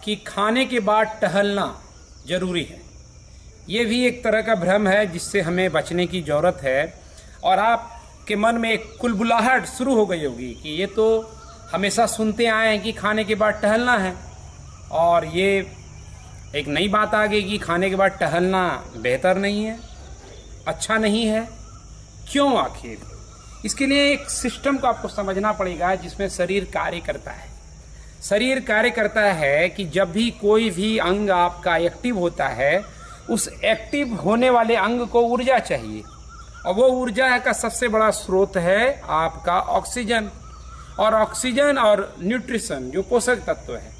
कि खाने के बाद टहलना जरूरी है। ये भी एक तरह का भ्रम है जिससे हमें बचने की ज़रूरत है। और आपके मन में एक कुलबुलाहट शुरू हो गई होगी कि ये तो हमेशा सुनते आए हैं कि खाने के बाद टहलना है, और ये एक नई बात आ गई कि खाने के बाद टहलना बेहतर नहीं है, अच्छा नहीं है। क्यों आखिर? इसके लिए एक सिस्टम को आपको समझना पड़ेगा जिसमें शरीर कार्य करता है। शरीर कार्य करता है कि जब भी कोई भी अंग आपका एक्टिव होता है, उस एक्टिव होने वाले अंग को ऊर्जा चाहिए, और वो ऊर्जा का सबसे बड़ा स्रोत है आपका ऑक्सीजन। और ऑक्सीजन और न्यूट्रिशन जो पोषक तत्व है,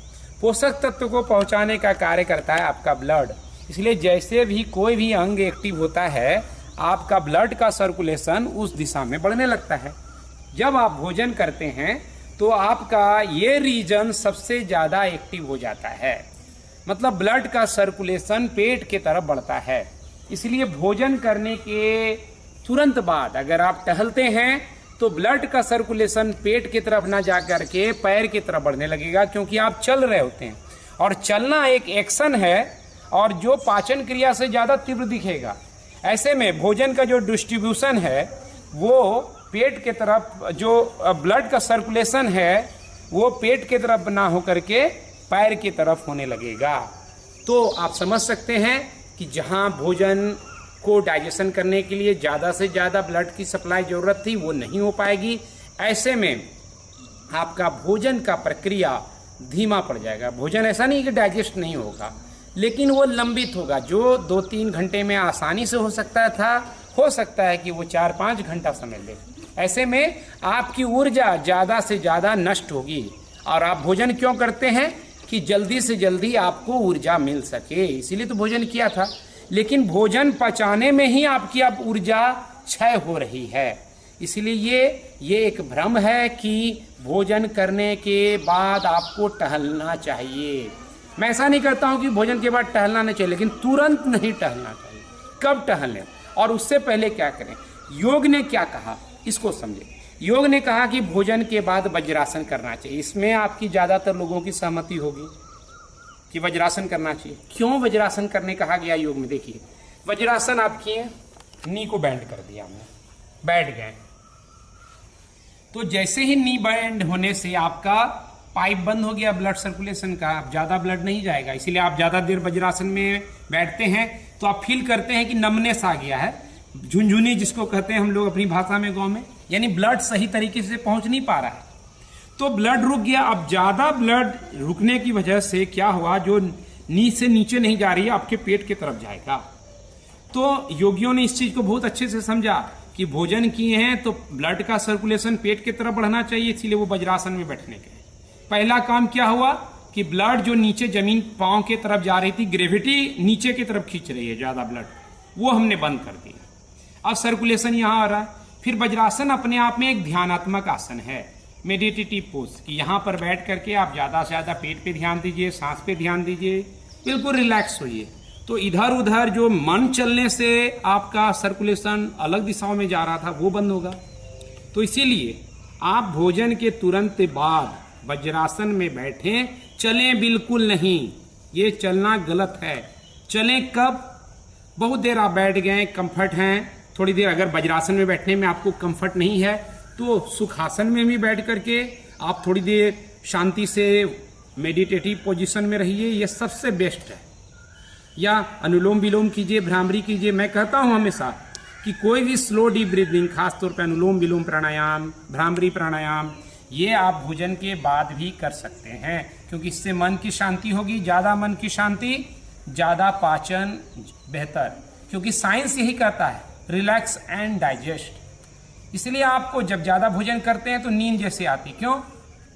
पोषक तत्व को पहुंचाने का कार्य करता है आपका ब्लड। इसलिए जैसे भी कोई भी अंग एक्टिव होता है, आपका ब्लड का सर्कुलेशन उस दिशा में बढ़ने लगता है। जब आप भोजन करते हैं तो आपका ये रीजन सबसे ज़्यादा एक्टिव हो जाता है, मतलब ब्लड का सर्कुलेशन पेट के तरफ बढ़ता है। इसलिए भोजन करने के तुरंत बाद अगर आप टहलते हैं तो ब्लड का सर्कुलेशन पेट की तरफ ना जा करके पैर की तरफ बढ़ने लगेगा, क्योंकि आप चल रहे होते हैं। और चलना एक एक्शन है और जो पाचन क्रिया से ज़्यादा तीव्र दिखेगा। ऐसे में भोजन का जो डिस्ट्रीब्यूशन है वो पेट के तरफ, जो ब्लड का सर्कुलेशन है वो पेट के तरफ ना हो करके पैर की तरफ होने लगेगा। तो आप समझ सकते हैं कि जहाँ भोजन को डाइजेशन करने के लिए ज़्यादा से ज़्यादा ब्लड की सप्लाई ज़रूरत थी, वो नहीं हो पाएगी। ऐसे में आपका भोजन का प्रक्रिया धीमा पड़ जाएगा। भोजन ऐसा नहीं कि डाइजेस्ट नहीं होगा, लेकिन वो लंबित होगा। जो 2-3 घंटे में आसानी से हो सकता है कि वो 4-5 घंटा समय ले। ऐसे में आपकी ऊर्जा ज़्यादा से ज़्यादा नष्ट होगी। और आप भोजन क्यों करते हैं? कि जल्दी से जल्दी आपको ऊर्जा मिल सके, इसीलिए तो भोजन किया था। लेकिन भोजन पचाने में ही आपकी अब ऊर्जा क्षय हो रही है। इसलिए ये एक भ्रम है कि भोजन करने के बाद आपको टहलना चाहिए। मैं ऐसा नहीं करता हूं कि भोजन के बाद टहलना नहीं चाहिए, लेकिन तुरंत नहीं टहलना चाहिए। कब टहलें और उससे पहले क्या करें? योग ने क्या कहा इसको समझें। योग ने कहा कि भोजन के बाद वज्रासन करना चाहिए। इसमें आपकी ज़्यादातर लोगों की सहमति होगी कि वज्रासन करना चाहिए। क्यों वज्रासन करने कहा गया योग में? देखिए, वज्रासन आप किए, नी को बैंड कर दिया हमने, बैठ गए, तो जैसे ही नी बैंड होने से आपका पाइप बंद हो गया ब्लड सर्कुलेशन का, अब ज़्यादा ब्लड नहीं जाएगा। इसीलिए आप ज़्यादा देर वज्रासन में बैठते हैं तो आप फील करते हैं कि नमनेस आ गया है, झुनझुनी जिसको कहते हैं हम लोग अपनी भाषा में गाँव में, यानी ब्लड सही तरीके से पहुँच नहीं पा रहा है, तो ब्लड रुक गया। अब ज्यादा ब्लड रुकने की वजह से क्या हुआ, जो नी से नीचे नहीं जा रही है आपके पेट की तरफ जाएगा। तो योगियों ने इस चीज को बहुत अच्छे से समझा कि भोजन किए हैं तो ब्लड का सर्कुलेशन पेट की तरफ बढ़ना चाहिए, इसीलिए वो वज्रासन में बैठने गए। पहला काम क्या हुआ कि ब्लड जो नीचे जमीन पांव की तरफ जा रही थी, ग्रेविटी नीचे की तरफ खींच रही है ज्यादा ब्लड, वो हमने बंद कर दिया। अब सर्कुलेशन यहाँ आ रहा है। फिर वज्रासन अपने आप में एक ध्यानात्मक आसन है, मेडिटेटिव पोज, कि यहाँ पर बैठ करके आप ज़्यादा से ज़्यादा पेट पे ध्यान दीजिए, सांस पे ध्यान दीजिए, बिल्कुल रिलैक्स होइए। तो इधर उधर जो मन चलने से आपका सर्कुलेशन अलग दिशाओं में जा रहा था वो बंद होगा। तो इसीलिए आप भोजन के तुरंत बाद वज्रासन में बैठें, चलें बिल्कुल नहीं, ये चलना गलत है। चलें कब? बहुत देर आप बैठ गए, कंफर्ट हैं, थोड़ी देर अगर वज्रासन में बैठने में आपको कंफर्ट नहीं है तो सुखासन में भी बैठ करके आप थोड़ी देर शांति से मेडिटेटिव पोजीशन में रहिए, ये सबसे बेस्ट है। या अनुलोम विलोम कीजिए, भ्रामरी कीजिए। मैं कहता हूँ हमेशा कि कोई भी स्लो डीप ब्रीदिंग, खासतौर पर अनुलोम विलोम प्राणायाम, भ्रामरी प्राणायाम, ये आप भोजन के बाद भी कर सकते हैं, क्योंकि इससे मन की शांति होगी। ज़्यादा मन की शांति, ज़्यादा पाचन बेहतर, क्योंकि साइंस यही कहता है रिलैक्स एंड डाइजेस्ट। इसलिए आपको जब ज़्यादा भोजन करते हैं तो नींद जैसे आती, क्यों?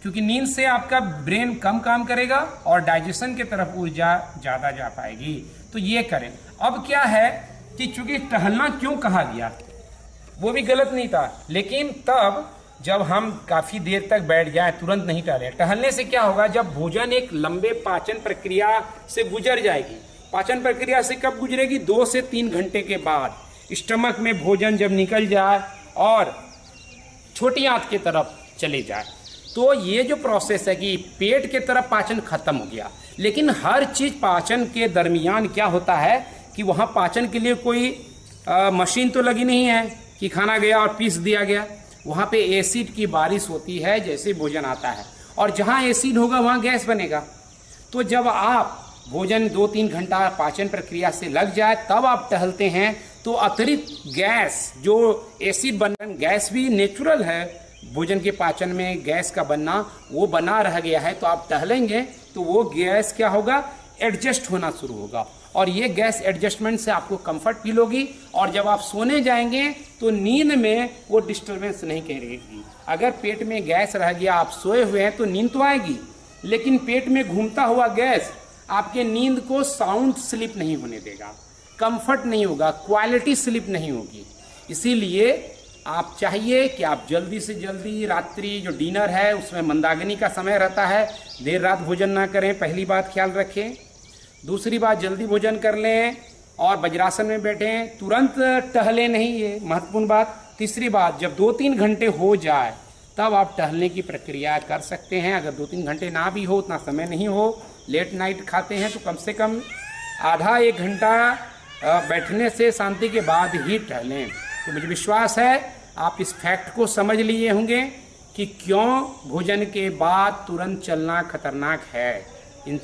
क्योंकि नींद से आपका ब्रेन कम काम करेगा और डाइजेशन की तरफ ऊर्जा ज़्यादा जा पाएगी। तो ये करें। अब क्या है कि चूंकि टहलना क्यों कहा गया, वो भी गलत नहीं था, लेकिन तब जब हम काफ़ी देर तक बैठ जाएं, तुरंत नहीं टहलें। टहलने से क्या होगा, जब भोजन एक लंबे पाचन प्रक्रिया से गुजर जाएगी, पाचन प्रक्रिया से कब गुजरेगी? 2 से 3 घंटे के बाद स्टमक में भोजन जब निकल जाए और छोटी आंत की तरफ चले जाए, तो ये जो प्रोसेस है कि पेट के तरफ पाचन खत्म हो गया, लेकिन हर चीज़ पाचन के दरमियान क्या होता है कि वहाँ पाचन के लिए कोई मशीन तो लगी नहीं है कि खाना गया और पीस दिया गया। वहाँ पे एसिड की बारिश होती है जैसे भोजन आता है, और जहाँ एसिड होगा वहाँ गैस बनेगा। तो जब आप भोजन 2-3 घंटा पाचन प्रक्रिया से लग जाए तब आप टहलते हैं, तो अतिरिक्त गैस जो एसिड बनना, गैस भी नेचुरल है, भोजन के पाचन में गैस का बनना वो बना रह गया है, तो आप टहलेंगे तो वो गैस क्या होगा, एडजस्ट होना शुरू होगा, और ये गैस एडजस्टमेंट से आपको कंफर्ट फील होगी। और जब आप सोने जाएंगे तो नींद में वो डिस्टर्बेंस नहीं करेगी। अगर पेट में गैस रह गया, आप सोए हुए हैं तो नींद तो आएगी, लेकिन पेट में घूमता हुआ गैस आपके नींद को साउंड स्लीप नहीं होने देगा, कंफर्ट नहीं होगा, क्वालिटी स्लीप नहीं होगी। इसीलिए आप चाहिए कि आप जल्दी से जल्दी रात्रि जो डिनर है उसमें मंदाग्नि का समय रहता है, देर रात भोजन ना करें, पहली बात ख्याल रखें। दूसरी बात, जल्दी भोजन कर लें और वज्रासन में बैठें, तुरंत टहलें नहीं, ये महत्वपूर्ण बात। तीसरी बात, जब 2-3 घंटे हो जाए तब आप टहलने की प्रक्रिया कर सकते हैं। अगर 2-3 घंटे ना भी हो, उतना समय नहीं हो, लेट नाइट खाते हैं तो कम से कम आधा 1 घंटा बैठने से शांति के बाद ही टहलें। तो मुझे विश्वास है आप इस फैक्ट को समझ लिए होंगे कि क्यों भोजन के बाद तुरंत चलना खतरनाक है। इन